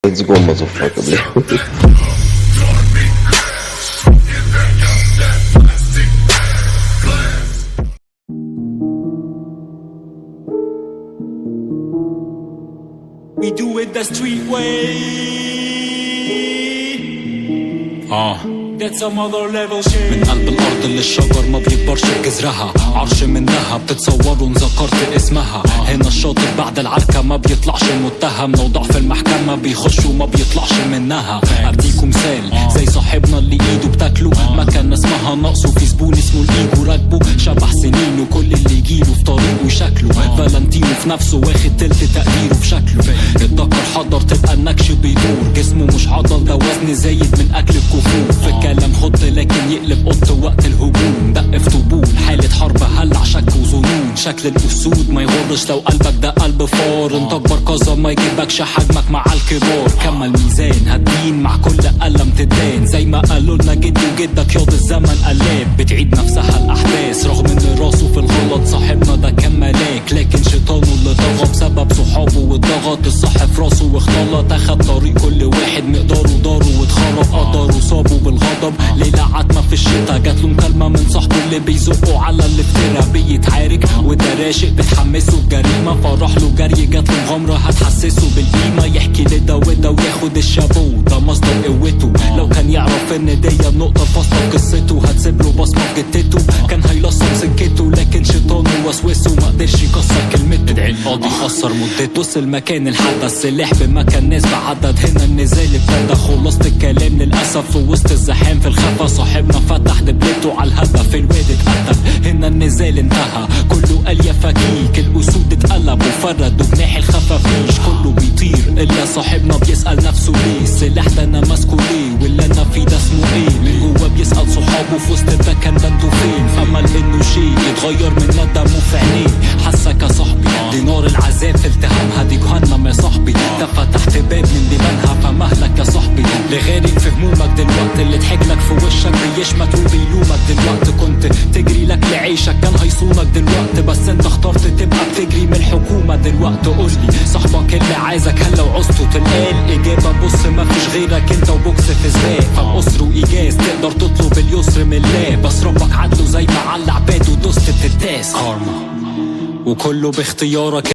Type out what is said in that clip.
Let's go motherfucker. We do it the street way. That's some other level shit. من قلب الأرض للشجر ما بيكبرش بجذرها، عرش منها بتتصوروا ذكرت اسمها. هنا الشاطر بعد العركة ما بيطلعش متهم، لو ضعف المحكمة بيخش وما بيطلعش منها. أديكم مثال زي صاحبنا اللي ايده بتاكله، ما كان اسمها نقصه في زبون اسمه الايجو راكبه. شبح سنين وكل اللي يجيله في طريقه شكله، فالنتينو في نفسه واخد تلت تقديره في شكله. اتذكر حضر تبقى النكش بيدور، جسمه مش عضل ده وزن زايد من أكل الكفور. في الكلام خط لكن يقلب قط وقت الهجوم، دق في طبول حالة حرب هلع شك وظنون. شكل الأسود ما يغرش لو قلبك ده قلب فار، انت اكبر قصة ما يجيبكش حجمك مع الكبار. كمل ميزان هتدين مع كل قلم تدان، زي ما قالوا لنا جدي وجدك ياض الزمن قلاب. بتعيد نفسها الأحداث رغم ان راسه في الغلط، صاحبنا ده كان ملاك لكن شيطانه اللي طغى بسبب صحابه واتضغط. الصح في راسه واختلط، اخد طريق كل واحد مقداره داره واتخرب. قدره صابه بالغضب ليلة عتمة في الشتا، جاتله مكالمة من صاحبه اللي بيزقه على الافتراء. بيتعارك وده راشق بتحمسه بجريمة، فراح له جري جاتله مغامرة هتحسسه بالقيمة. يحكي لده وده وياخد الشابو ده مصدر قوته، لو كان يعرف ان دي النقطة الفاصلة في قصته هتسيب له بصمة في جتته. كان هيلصم سكته لكن شيطانه وسوسه ما قدرش يكسر كلمته. ادعي القاضي خسر مدته، وصل مكان الحدث سلاح بمكان ناس بعدد. هنا النزال ابتدى، خلصت الكلام للأسف في وسط الزحام في الخفا. صاحبنا فتح دبلته على الهدف، الواد اتقتل. هنا النزال انتهى كله قال يا فكيك، الأسود اتقلب وفردوا جناح الخفافيش. كله بيطير إلا صاحبنا بيسأل نفسه ليه، السلاح ده أنا ماسكه ليه واللي أنا فيه ده اسمه إيه. من جوا بيسأل صحابه في وسط المكان ده انتوا فين، فأمل إنه شيء يتغير من ندمه في عينيه. حسك يا صاحبي دي نار العذاب في التهامها، دي جهنم يا صاحبي ده فتحت باب من دمانها. فمهلك يا صاحبي لغارق في همومك دلوقتي، اللي ضحك لك في وشك بيشمت وبيلومك دلوقتي. كنت تجري لك لعيشك كان هيصونك دلوقتي، بس انت اخترت تبقى بتجري من الحكومة دلوقتي. قولي صاحبك اللي عايزك هل لو عوزته تلقاه الإجابة؟ بص مفيش غيرك انت وبوكس في سباق، فبقصر وإيجاز تقدر تطلب اليسر من الله. بس ربك عدله زي ما على عباده دوست بتداس كارما، وكله باختيارك.